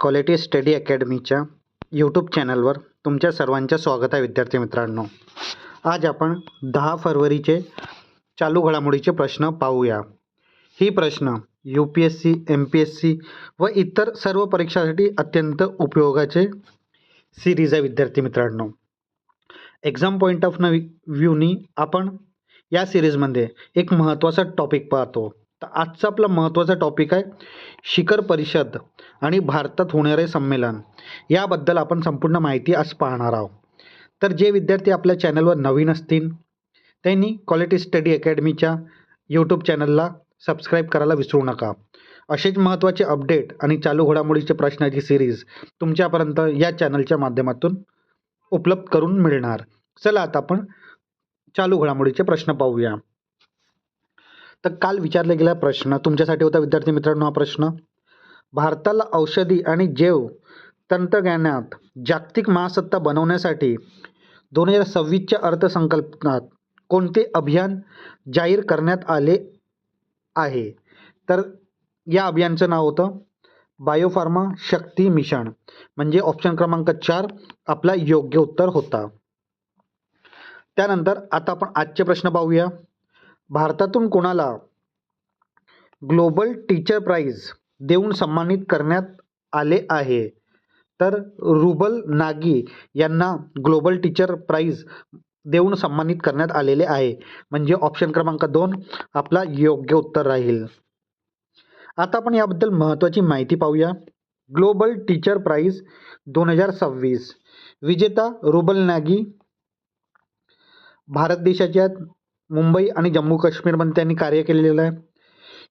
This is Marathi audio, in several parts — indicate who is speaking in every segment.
Speaker 1: क्वालिटी स्टडी अकॅडमीच्या यूट्यूब चॅनलवर तुमच्या सर्वांचं स्वागत आहे विद्यार्थी मित्रांनो. आज आपण 10 फरवरीचे चालू घडामोडीचे प्रश्न पाहूया. ही प्रश्न UPSC, MPSC व इतर सर्व परीक्षांसाठी अत्यंत उपयोगाचे सिरीज आहे विद्यार्थी मित्रांनो. एक्झाम पॉईंट ऑफ व्ह्यूनी आपण या सिरीजमध्ये एक महत्त्वाचा टॉपिक पाहतो. तर आजचा आपला महत्त्वाचा टॉपिक आहे शिखर परिषद आणि भारतात होणारे संमेलन. याबद्दल आपण संपूर्ण माहिती आज पाहणार आहोत. तर जे विद्यार्थी आपल्या चॅनलवर नवीन असतील त्यांनी क्वालिटी स्टडी अकॅडमीच्या यूट्यूब चॅनलला सबस्क्राईब करायला विसरू नका. असेच महत्त्वाचे अपडेट आणि चालू घडामोडीचे प्रश्नाची सिरीज तुमच्यापर्यंत या चॅनलच्या माध्यमातून उपलब्ध करून मिळणार. चला आता आपण चालू घडामोडीचे प्रश्न पाहूया. तर काल विचारला गेला प्रश्न तुमच्यासाठी होता विद्यार्थी मित्रांनो. हा प्रश्न, भारताला औषधी आणि जैव तंत्रज्ञानात जागतिक महासत्ता बनवण्यासाठी 2026च्या अर्थसंकल्पात कोणते अभियान जाहीर करण्यात आले आहे? तर या अभियानाचं नाव होतं बायोफार्मा शक्ती मिशन. म्हणजे ऑप्शन क्रमांक 4 आपला योग्य उत्तर होता. त्यानंतर आता आपण आजचे प्रश्न पाहूया. भारतातून कोणाला ग्लोबल टीचर प्राइज देऊन सन्मानित करण्यात आले आहे? तर रुबल नागी यांना ग्लोबल टीचर प्राइज देऊन सन्मानित करण्यात आलेले आहे. म्हणजे ऑप्शन क्रमांक 2 आपला योग्य उत्तर राहील. आता आपण याबद्दल महत्त्वाची माहिती पाहूया. ग्लोबल टीचर प्राइज 2026 विजेता रुबल नागी भारत देशाच्या मुंबई आणि जम्मू काश्मीरमध्ये त्यांनी कार्य केलेलं आहे.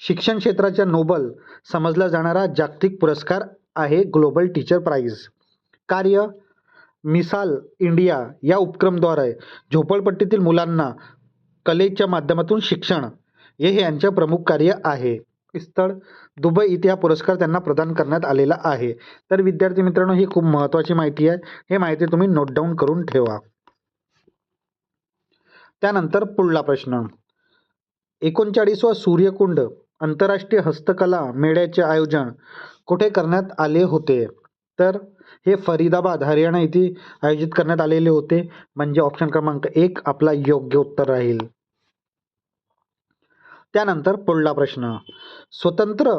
Speaker 1: शिक्षण क्षेत्राचा नोबल समजला जाणारा जागतिक पुरस्कार आहे ग्लोबल टीचर प्राइज. कार्य मिसाल इंडिया या उपक्रमाद्वारे झोपडपट्टीतील मुलांना कलेच्या माध्यमातून शिक्षण हे यांचे प्रमुख कार्य आहे. स्थळ दुबई इथे हा पुरस्कार त्यांना प्रदान करण्यात आलेला आहे. तर विद्यार्थी मित्रांनो, ही खूप महत्त्वाची माहिती आहे. हे माहिती तुम्ही नोट डाऊन करून ठेवा. त्यानंतर पुढला प्रश्न, 39वा सूर्यकुंड आंतरराष्ट्रीय हस्तकला मेळ्याचे आयोजन कुठे करण्यात आले होते? तर हे फरीदाबाद हरियाणा येथे आयोजित करण्यात आलेले होते. म्हणजे ऑप्शन क्रमांक 1 आपला योग्य उत्तर राहील. त्यानंतर पुढला प्रश्न, स्वतंत्र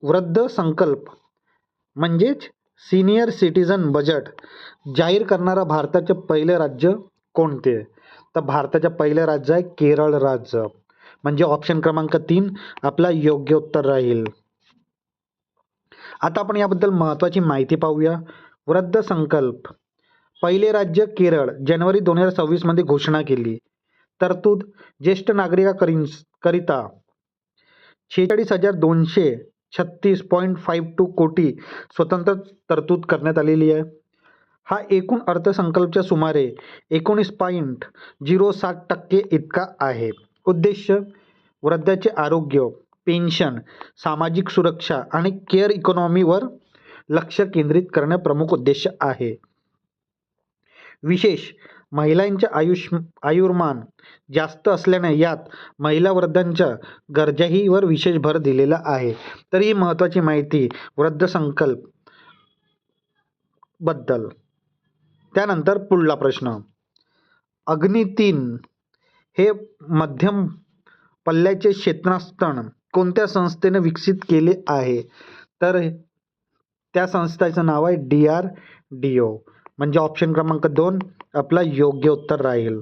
Speaker 1: वृद्ध संकल्प म्हणजेच सिनियर सिटीजन बजेट जाहीर करणारा भारताचे पहिले राज्य कोणते? तर भारताचे पहिले राज्य आहे केरळ राज्य. म्हणजे ऑप्शन क्रमांक 3 आपला योग्य उत्तर राहील. आता आपण याबद्दल महत्त्वाची माहिती पाहूया. वृद्ध संकल्प पहिले राज्य केरळ जानेवारी 2026 मध्ये घोषणा केली. तरतूद ज्येष्ठ नागरिकांकरिता 46,236.52 कोटी स्वतंत्र तरतूद करण्यात आलेली आहे. हा एकूण अर्थसंकल्पाच्या सुमारे 19.07% इतका आहे. उद्देश वृद्धाचे आरोग्य, पेन्शन, सामाजिक सुरक्षा आणि केअर इकॉनॉमीवर लक्ष केंद्रित करणे प्रमुख उद्देश आहे. विशेष महिलांचे आयुर्मान जास्त असल्याने यात महिला वृद्धांच्या गरजाही वर विशेष भर दिलेला आहे. तर ही महत्त्वाची माहिती वृद्ध संकल्प बद्दल. त्यानंतर पुढला प्रश्न, अग्नि 3 हे मध्यम पल्ल्याचे क्षेपणास्त्र कोणत्या संस्थेने विकसित केले आहे? तर त्या संस्थेचं नाव आहे DRDO. म्हणजे ऑप्शन क्रमांक 2 आपला योग्य उत्तर राहील.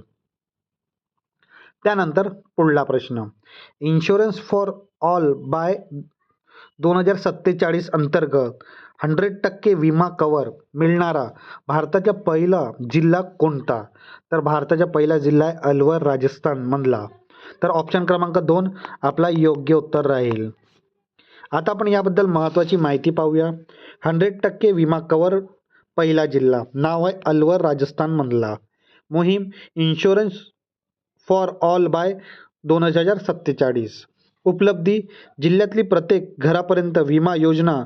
Speaker 1: त्यानंतर पुढला प्रश्न, इन्शुरन्स फॉर ऑल बाय 2047 अंतर्गत 100% विमा कव्हर मिळणारा भारताचा पहिला जिल्हा कोणता? तर भारताचा पहिला जिल्हा आहे अलवर राजस्थान मधला. तर ऑप्शन क्रमांक 2 आपला योग्य उत्तर राहील. आता आपण याबद्दल महत्त्वाची माहिती पाहूया. 100% विमा कव्हर पहिला जिल्हा नाव आहे अलवर राजस्थान मधला. मोहीम इन्शुरन्स फॉर ऑल बाय 2047. उपलब्धी जिल्ह्यातली प्रत्येक घरापर्यंत विमा योजना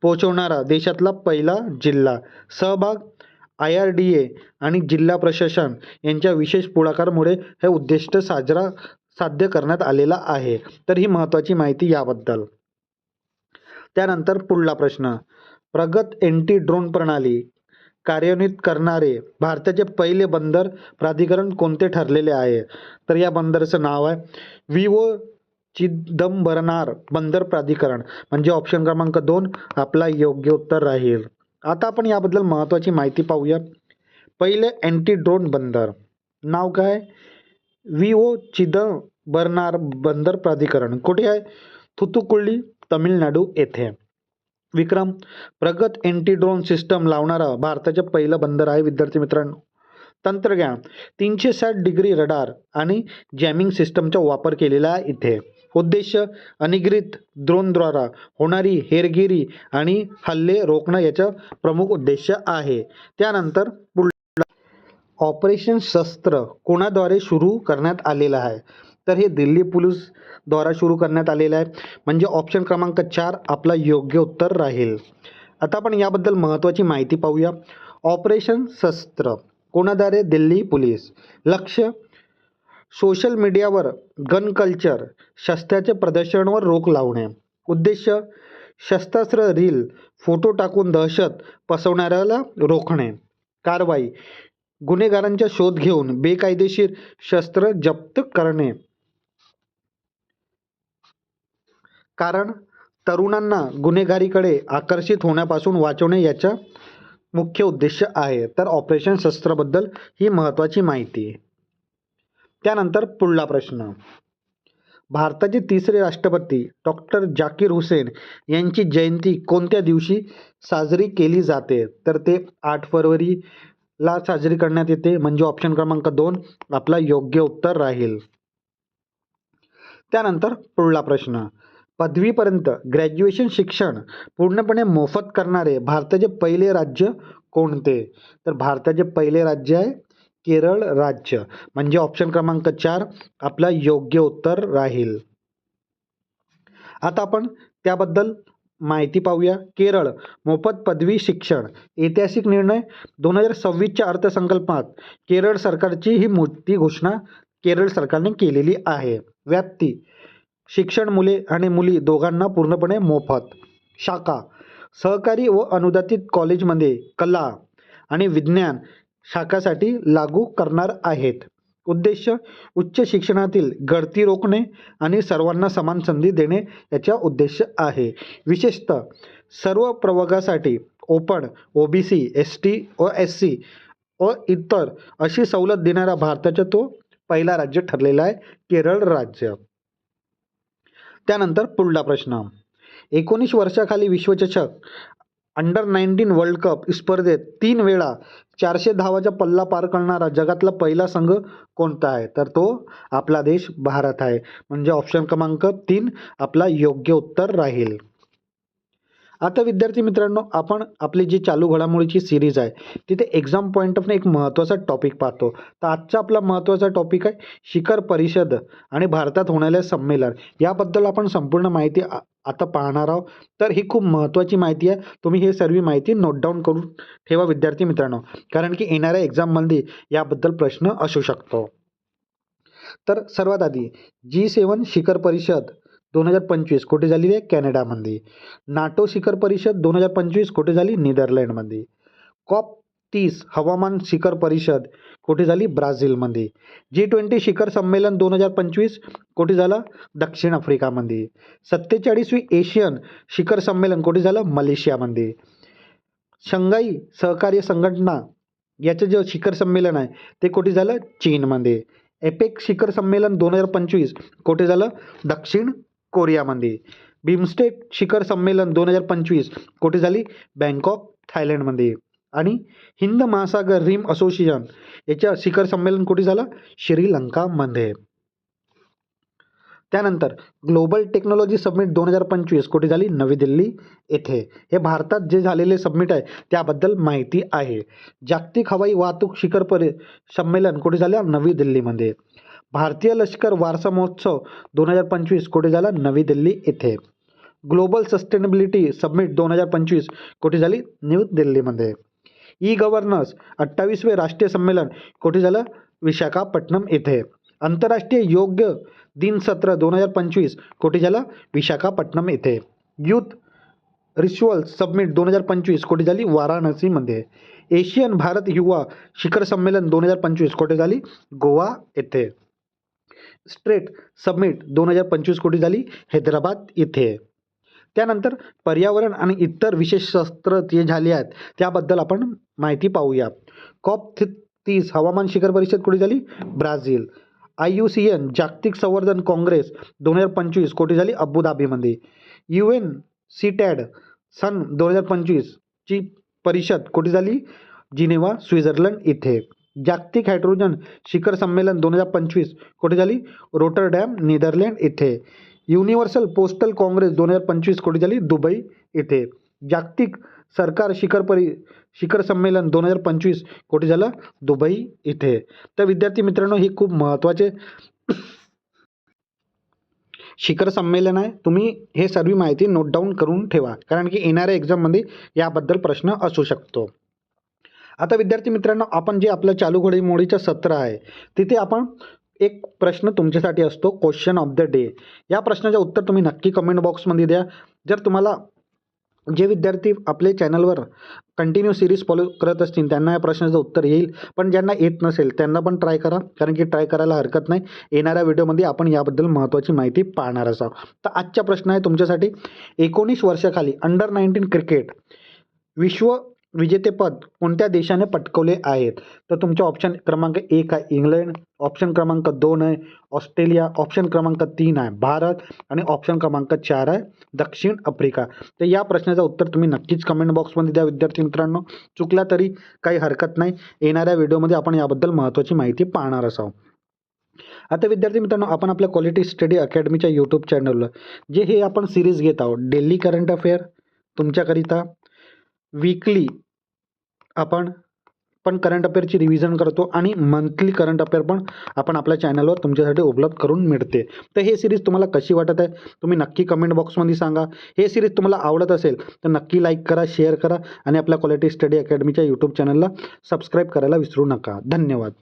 Speaker 1: पोहोचवणारा देशातला पहिला जिल्हा. सहभाग IRDA आणि जिल्हा प्रशासन यांच्या विशेष पुढाकारामुळे हे उद्दिष्ट साध्य करण्यात आलेला आहे. तर ही महत्त्वाची माहिती याबद्दल. त्यानंतर पुढला प्रश्न, प्रगत एंटी ड्रोन प्रणाली कार्यान्वित करणारे भारताचे पहिले बंदर प्राधिकरण कोणते ठरलेले आहे? तर या बंदराचं नाव आहे विवो चिदंबरनार बंदर प्राधिकरण, म्हणजे ऑप्शन क्रमांक 2 आपला योग्य उत्तर राहील. आता आपण याबद्दल महत्त्वाची माहिती पाहूया. पहिले अँटी ड्रोन बंदर नाव काय? विवो चिदंबरनार बंदर प्राधिकरण. कुठे आहे? थुथुकुडी, तामिळनाडू येथे. विक्रम प्रगत एंटी ड्रोन सिस्टम लावणारा भारताचे पहिलं बंदर आहे विद्यार्थी मित्रांनो. तंत्रज्ञान 360 डिग्री रडार आणि जॅमिंग सिस्टमचा वापर केलेला आहे इथे. उद्देश अनियंत्रित ड्रोनद्वारा होणारी हेरगिरी आणि हल्ले रोखणं याचा प्रमुख उद्देश आहे. त्यानंतर ऑपरेशन शस्त्र कोणाद्वारे सुरू करण्यात आलेलं आहे? तर हे दिल्ली पोलीस द्वारा सुरू करण्यात आलेलं आहे, म्हणजे ऑप्शन क्रमांक 4 आपला योग्य उत्तर राहील. आता आपण याबद्दल महत्त्वाची माहिती पाहूया. ऑपरेशन शस्त्र कोणाद्वारे? दिल्ली पोलीस. लक्ष सोशल मीडियावर गन कल्चर शस्त्राच्या प्रदर्शनावर रोक लावणे. उद्देश शस्त्रास्त्र रील फोटो टाकून दहशत पसरवणाऱ्याला रोखणे. कारवाई गुन्हेगारांचा शोध घेऊन बेकायदेशीर शस्त्र जप्त करणे. कारण तरुणांना गुन्हेगारीकडे आकर्षित होण्यापासून वाचवणे याचा मुख्य उद्देश आहे. तर ऑपरेशन शस्त्राबद्दल ही महत्त्वाची माहिती आहे. त्यानंतर पुढला प्रश्न. भारताचे तिसरे राष्ट्रपती डॉक्टर जाकीर हुसेन यांची जयंती कोणत्या दिवशी साजरी केली जाते? तर ते 8 फरवरीला साजरी करण्यात येते, म्हणजे ऑप्शन क्रमांक 2 आपला योग्य उत्तर राहील. त्यानंतर पुढला प्रश्न. पदवीपर्यंत ग्रॅज्युएशन शिक्षण पूर्णपणे मोफत करणारे भारताचे पहिले राज्य कोणते? तर भारताचे पहिले राज्य आहे केरळ राज्य, म्हणजे ऑप्शन क्रमांक 4 आपला योग्य उत्तर राहील. आता आपण त्याबद्दल माहिती पाहूया. केरळ मोफत पदवी शिक्षण ऐतिहासिक निर्णय 2026च्या अर्थसंकल्पात केरळ सरकारची ही मोठी घोषणा केरळ सरकारने केलेली आहे. व्याप्ती शिक्षण मुले आणि मुली दोघांना पूर्णपणे मोफत. शाखा सहकारी व अनुदानित कॉलेजमध्ये कला आणि विज्ञान शाखासाठी लागू करणार आहेत. उद्देश उच्च शिक्षणातील गळती रोखणे आणि सर्वांना समान संधी देणे याचा उद्देश आहे. विशेषतः सर्व प्रवर्गासाठी ओपन, ओबीसी, एसटी व एससी व इतर अशी सवलत देणारा भारताचा तो पहिला राज्य ठरलेला आहे केरळ राज्य. त्यानंतर पुढला प्रश्न. 19 वर्षाखाली विश्वचषक अंडर-19 वर्ल्ड कप स्पर्धेत 3 वेळा 400 धावाचा पल्ला पार करणारा जगातला पहिला संघ कोणता आहे? तर तो आपला देश भारत आहे, म्हणजे ऑप्शन क्रमांक 3 आपला योग्य उत्तर राहील. आता विद्यार्थी मित्रांनो, आपण आपली जी चालू घडामोडीची सिरीज आहे तिथे एक्झाम पॉईंट ऑफ एक महत्त्वाचा टॉपिक पाहतो. तर आजचा आपला महत्त्वाचा टॉपिक आहे शिखर परिषद आणि भारतात होणारे संमेलन. याबद्दल आपण संपूर्ण माहिती आता पाहणार आहोत. तर ही खूप महत्त्वाची माहिती आहे. तुम्ही हे सर्व माहिती नोट डाऊन करून ठेवा विद्यार्थी मित्रांनो, कारण की येणाऱ्या एक्झाममध्ये याबद्दल प्रश्न असू शकतो. तर सर्वात आधी G7 शिखर परिषद 2025 कुठे झाली आहे? कॅनडामध्ये. नाटो शिखर परिषद 2025 कुठे झाली? नेदरलँडमध्ये. COP30 हवामान शिखर परिषद कुठे झाली? ब्राझीलमध्ये. G20 शिखर संमेलन 2025 कुठे झालं? दक्षिण आफ्रिकामध्ये. 47वी एशियन शिखर संमेलन कुठे झालं? मलेशियामध्ये. शंघाई सहकार्य संघटना याचं जे शिखर संमेलन आहे ते कुठे झालं? चीनमध्ये. एपेक शिखर संमेलन 2025 कुठे झालं? दक्षिण कोरियामध्ये. बिमस्टेक शिखर संमेलन 2025 कुठे झाली? बँकॉक थायलंडमध्ये. आणि हिंद महासागर रिम असोसिएशन याच्या शिखर संमेलन कुठे झालं? श्रीलंकामध्ये. त्यानंतर ग्लोबल टेक्नॉलॉजी समिट 2025 कुठे झाली? नवी दिल्ली येथे. हे भारतात जे झालेले समिट आहे त्याबद्दल माहिती आहे. जागतिक हवाई वाहतूक शिखर संमेलन कुठे झालं? नवी दिल्लीमध्ये. भारतीय लष्कर वारसा महोत्सव 2025 कुठे झाला? नवी दिल्ली येथे. ग्लोबल सस्टेनेबिलिटी समिट 2025 कुठे झाली? न्यू दिल्लीमध्ये. ई गव्हर्नन्स 28वे राष्ट्रीय संमेलन कुठे झालं? विशाखापट्टणम येथे. आंतरराष्ट्रीय योग दिन सत्र 2025 कुठे झालं? विशाखापट्टणम येथे. युथ रिच्युअल समिट 2025 कुठे झाली? वाराणसीमध्ये. एशियन भारत युवा शिखर संमेलन 2025 कुठे झाली? गोवा येथे. स्ट्रेट समिट 2025 कुठे झाली? हैदराबाद इथे. त्यानंतर पर्यावरण आणि इतर विशेष सत्र जे झाले आहेत त्याबद्दल आपण माहिती पाहूया. COP30 हवामान शिखर परिषद कुठे झाली? ब्राझील. IUCN जागतिक संवर्धन काँग्रेस 2025 कुठे झाली? अबुधाबीमध्ये. UN CTAD सन 2025 ची परिषद कुठे झाली? जिनेव्हा, स्वित्झर्लंड इथे. जागतिक हायड्रोजन शिखर संमेलन 2025 कुठे झाली? रोटरडॅम, नेदरलँड इथे. युनिव्हर्सल पोस्टल काँग्रेस 2025 कुठे झाली? दुबई इथे. जागतिक सरकार शिखर संमेलन 2025 कुठे झालं? दुबई इथे. तर विद्यार्थी मित्रांनो, ही खूप महत्त्वाचे शिखर संमेलन आहे. तुम्ही हे सर्व माहिती नोट डाऊन करून ठेवा, कारण की येणाऱ्या एक्झाममध्ये याबद्दल प्रश्न असू शकतो. आता विद्यार्थी मित्रांनो, आपण जे आपलं चालू घडामोडीचं सत्र आहे तिथे आपण एक प्रश्न तुमच्यासाठी असतो, क्वेश्चन ऑफ द डे. या प्रश्नाचं उत्तर तुम्ही नक्की कमेंट बॉक्समध्ये द्या. जर तुम्हाला जे विद्यार्थी आपले चॅनलवर कंटिन्यू सिरीज फॉलो करत असतील त्यांना या प्रश्नाचं उत्तर येईल, पण ज्यांना येत नसेल त्यांना पण ट्राय करा, कारण की ट्राय करायला हरकत नाही. येणाऱ्या व्हिडिओमध्ये आपण याबद्दल महत्त्वाची माहिती पाहणार आहोत. तर आजचा प्रश्न आहे तुमच्यासाठी, 19 वर्षाखाली अंडर-19 क्रिकेट विश्व विजेतेपद कोणत्या देशाने पटकवले आहेत? तर तुमच्या ऑप्शन क्रमांक 1 आहे इंग्लंड, ऑप्शन क्रमांक 2 आहे ऑस्ट्रेलिया, ऑप्शन क्रमांक 3 आहे भारत आणि ऑप्शन क्रमांक 4 आहे दक्षिण आफ्रिका. तर या प्रश्नाचं उत्तर तुम्ही नक्कीच कमेंट बॉक्समध्ये द्या विद्यार्थी मित्रांनो. चुकला तरी काही हरकत नाही. येणाऱ्या व्हिडिओमध्ये आपण याबद्दल महत्त्वाची माहिती पाहणार आहोत. आता विद्यार्थी मित्रांनो, आपण आपल्या क्वालिटी स्टडी अकॅडमीच्या यूट्यूब चॅनलला जे हे आपण सिरीज घेत आहोत, डेली करंट अफेअर तुमच्याकरिता, वीकली आपण करंट अफेअरची रिव्हिजन करतो आणि मंथली करंट अफेअर पण आपण आपल्या चॅनलवर तुमच्यासाठी उपलब्ध करून मिळते. तर हे सिरीज तुम्हाला कशी वाटत आहे तुम्ही नक्की कमेंट बॉक्समध्ये सांगा. हे सिरीज तुम्हाला आवडत असेल तर नक्की लाईक करा, शेअर करा आणि आपल्या क्वालिटी स्टडी अकॅडमीच्या यूट्यूब चॅनलला सबस्क्राईब करायला विसरू नका. धन्यवाद.